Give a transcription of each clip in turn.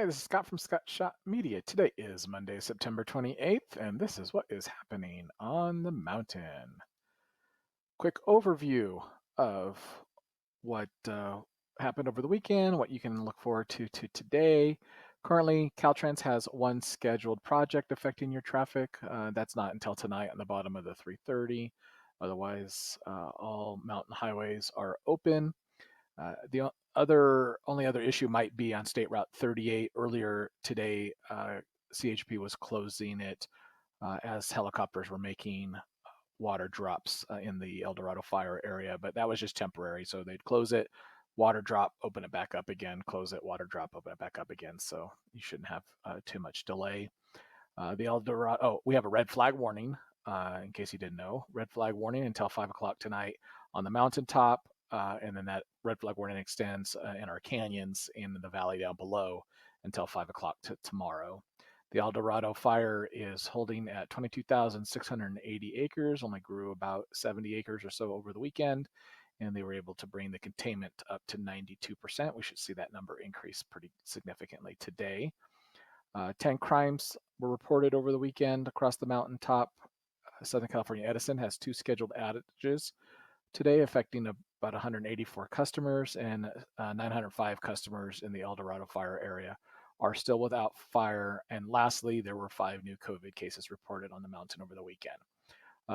this is Scott from Scott Shot Media. Today is Monday, September 28th, and this is what is happening on the mountain. Quick overview of what happened over the weekend, what you can look forward to today. Currently, Caltrans has one scheduled project affecting your traffic. That's not until tonight on the bottom of the 330. Otherwise, all mountain highways are open. The only other issue might be on State Route 38. Earlier today, CHP was closing it as helicopters were making water drops in the Eldorado Fire area, but that was just temporary. So they'd close it, water drop, open it back up again, close it, water drop, open it back up again. So you shouldn't have too much delay. The Eldorado, we have a red flag warning, in case you didn't know. Red flag warning until 5 o'clock tonight on the mountaintop. And then that red flag warning extends in our canyons and in the valley down below until 5 o'clock tomorrow. The Eldorado Fire is holding at 22,680 acres, only grew about 70 acres or so over the weekend, and they were able to bring the containment up to 92%. We should see that number increase pretty significantly today. 10 crimes were reported over the weekend across the mountaintop. Southern California Edison has 2 scheduled outages today, affecting about 184 customers, and 905 customers in the Eldorado Fire area are still without fire. And lastly, there were 5 new COVID cases reported on the mountain over the weekend.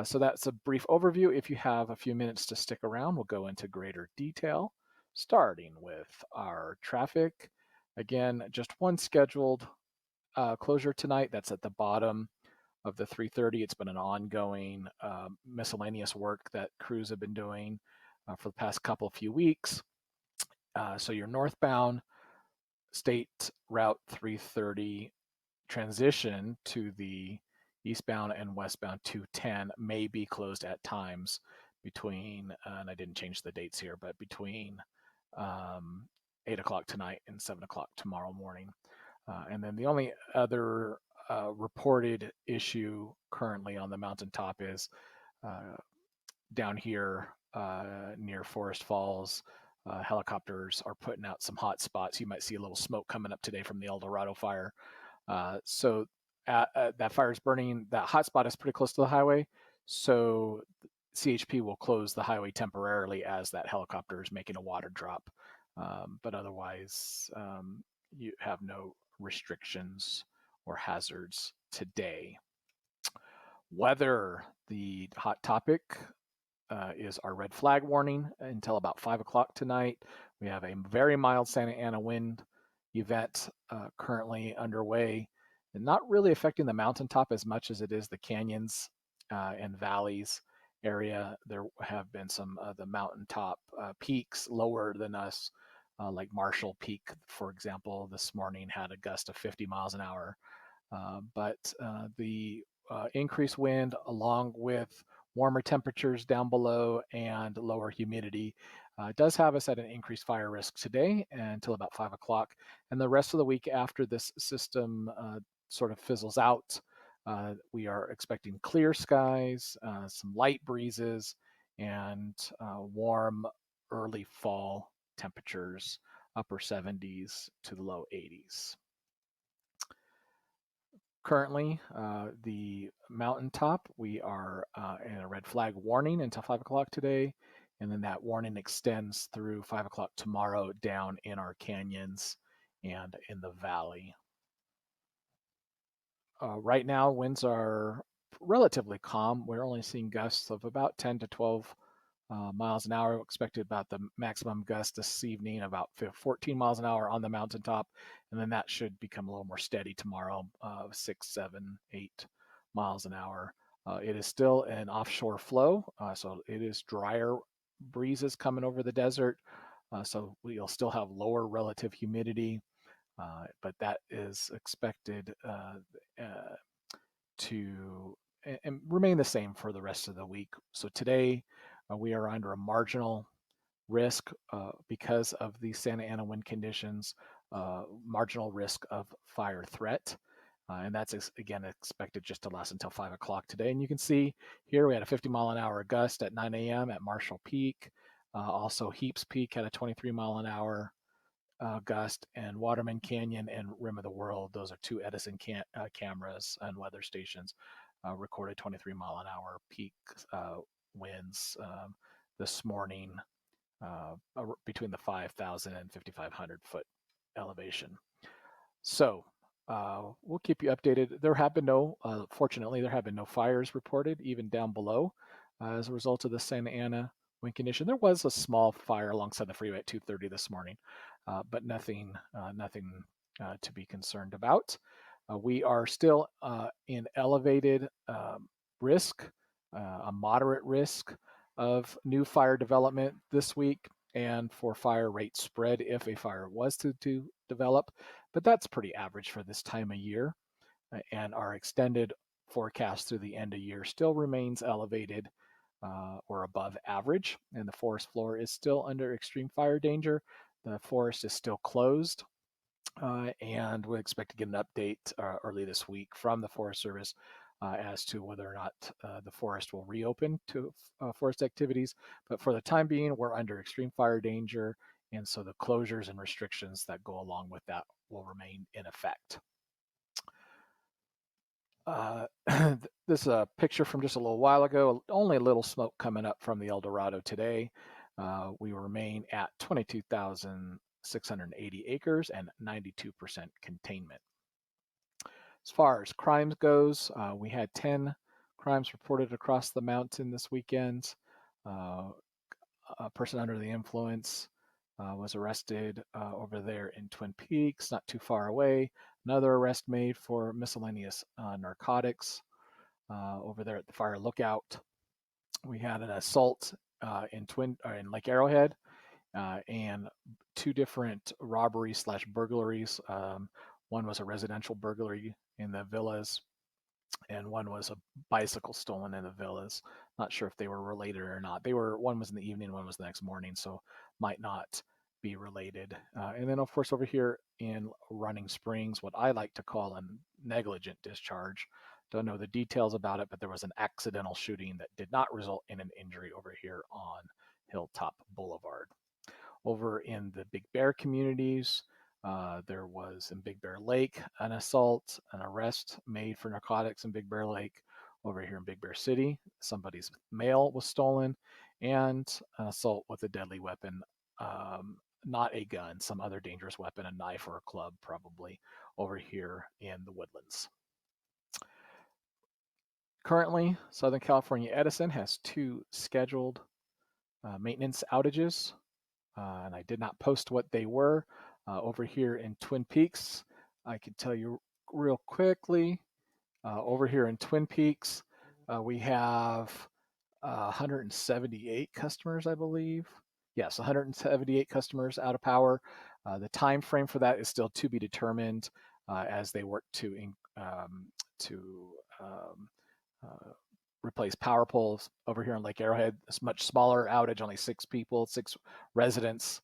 So that's a brief overview. If you have a few minutes to stick around, we'll go into greater detail, starting with our traffic. Again, just one scheduled closure tonight. That's at the bottom of the 330. It's been an ongoing miscellaneous work that crews have been doing for the past few weeks. So your northbound State Route 330 transition to the eastbound and westbound 210 may be closed at times between, and I didn't change the dates here, but between 8 o'clock tonight and 7 o'clock tomorrow morning. And then the only other reported issue currently on the mountaintop is down here near Forest Falls. Helicopters are putting out some hot spots. You might see a little smoke coming up today from the Eldorado Fire. So that fire is burning. That hot spot is pretty close to the highway. So CHP will close the highway temporarily as that helicopter is making a water drop. But otherwise, you have no restrictions or hazards today. Weather, the hot topic is our red flag warning until about 5 o'clock tonight. We have a very mild Santa Ana wind event currently underway, and not really affecting the mountaintop as much as it is the canyons and valleys area. There have been some of the mountaintop peaks lower than us, like Marshall Peak, for example, this morning had a gust of 50 miles an hour. But the increased wind, along with warmer temperatures down below and lower humidity, does have us at an increased fire risk today until about 5 o'clock. And the rest of the week after this system sort of fizzles out, we are expecting clear skies, some light breezes, and warm early fall temperatures, upper 70s to the low 80s. Currently, the mountaintop, we are in a red flag warning until 5 o'clock today, and then that warning extends through 5 o'clock tomorrow down in our canyons and in the valley. Right now, winds are relatively calm. We're only seeing gusts of about 10 to 12 miles an hour. Expected about the maximum gust this evening, about 14 miles an hour on the mountaintop, and then that should become a little more steady tomorrow, 6, 7, 8 miles an hour. It is still an offshore flow, so it is drier breezes coming over the desert, so we'll still have lower relative humidity, but that is expected to and remain the same for the rest of the week. So today we are under a marginal risk because of the Santa Ana wind conditions, marginal risk of fire threat. And that's, again, expected just to last until 5 o'clock today. And you can see here we had a 50 mile an hour gust at 9 a.m. at Marshall Peak. Also, Heaps Peak had a 23 mile an hour gust, and Waterman Canyon and Rim of the World. Those are two Edison cameras and weather stations recorded 23-mile-an-hour peak winds this morning between the 5,000 and 5,500 foot elevation. So we'll keep you updated. Fortunately, there have been no fires reported, even down below, as a result of the Santa Ana wind condition. There was a small fire alongside the freeway at 2:30 this morning, but nothing to be concerned about. We are still in elevated risk, a moderate risk of new fire development this week and for fire rate spread if a fire was to develop, but that's pretty average for this time of year. And our extended forecast through the end of year still remains elevated or above average, and the forest floor is still under extreme fire danger. The forest is still closed, and we expect to get an update early this week from the Forest Service as to whether or not the forest will reopen to forest activities. But for the time being, we're under extreme fire danger, and so the closures and restrictions that go along with that will remain in effect. This is a picture from just a little while ago. Only a little smoke coming up from the Eldorado today. We remain at 22,680 acres and 92% containment. As far as crimes goes, we had 10 crimes reported across the mountain this weekend. A person under the influence was arrested over there in Twin Peaks, not too far away. Another arrest made for miscellaneous narcotics over there at the fire lookout. We had an assault in Lake Arrowhead and two different robberies/burglaries. One was a residential burglary in the villas, and one was a bicycle stolen in the villas. Not sure if they were related or not. One was in the evening, one was the next morning, so might not be related. And then, of course, over here in Running Springs, what I like to call a negligent discharge. Don't know the details about it, but there was an accidental shooting that did not result in an injury over here on Hilltop Boulevard. Over in the Big Bear communities, there was in Big Bear Lake an assault, an arrest made for narcotics in Big Bear Lake. Over here in Big Bear City, somebody's mail was stolen, and an assault with a deadly weapon, not a gun, some other dangerous weapon, a knife or a club probably, over here in the Woodlands. Currently, Southern California Edison has 2 scheduled maintenance outages, and I did not post what they were. Over here in Twin Peaks, I can tell you real quickly. Over here in Twin Peaks, we have 178 customers, I believe. Yes, 178 customers out of power. The time frame for that is still to be determined as they work to replace power poles. Over here in Lake Arrowhead, it's a much smaller outage, only 6 residents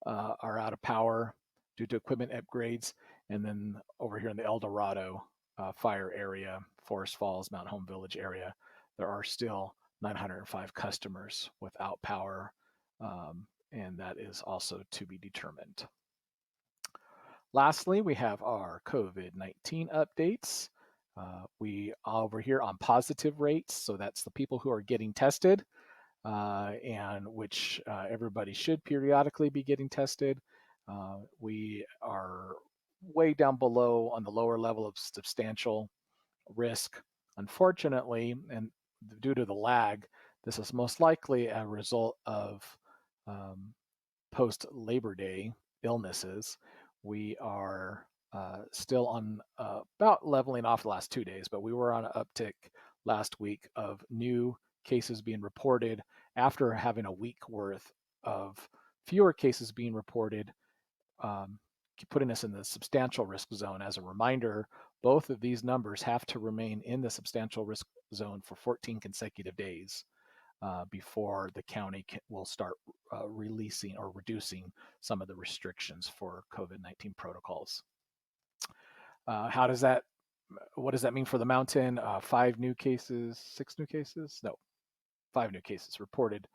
are out of power due to equipment upgrades. And then over here in the Eldorado Fire area, Forest Falls, Mount Home Village area, there are still 905 customers without power, and that is also to be determined. Lastly, we have our COVID-19 updates. We are over here on positive rates, so that's the people who are getting tested, and which everybody should periodically be getting tested. We are way down below on the lower level of substantial risk. Unfortunately, and due to the lag, this is most likely a result of post-Labor Day illnesses. We are still on about leveling off the last 2 days, but we were on an uptick last week of new cases being reported after having a week worth of fewer cases being reported, putting us in the substantial risk zone. As a reminder, both of these numbers have to remain in the substantial risk zone for 14 consecutive days before the county will start releasing or reducing some of the restrictions for COVID-19 protocols. What does that mean for the mountain? 5 new cases, 6 new cases? No, 5 new cases reported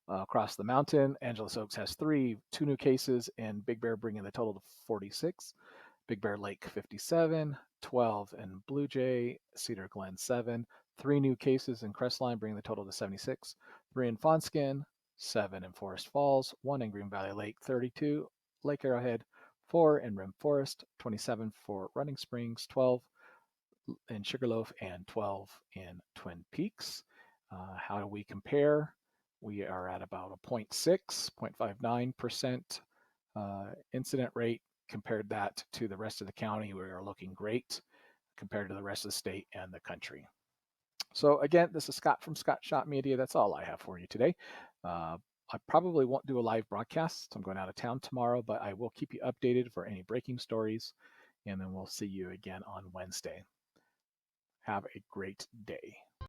Across the mountain, Angeles Oaks has 3, 2 new cases, and Big Bear bringing the total to 46. Big Bear Lake 57, 12 in Blue Jay, Cedar Glen 7, 3 new cases in Crestline bringing the total to 76, 3 in Fawnskin, 7 in Forest Falls, 1 in Green Valley Lake 32, Lake Arrowhead 4 in Rim Forest, 27 for Running Springs, 12 in Sugarloaf, and 12 in Twin Peaks. How do we compare? We are at about a 0.59% incident rate. Compared that to the rest of the county, we are looking great compared to the rest of the state and the country. So again, this is Scott from Scott Shot Media. That's all I have for you today. I probably won't do a live broadcast. I'm going out of town tomorrow, but I will keep you updated for any breaking stories, and then we'll see you again on Wednesday. Have a great day.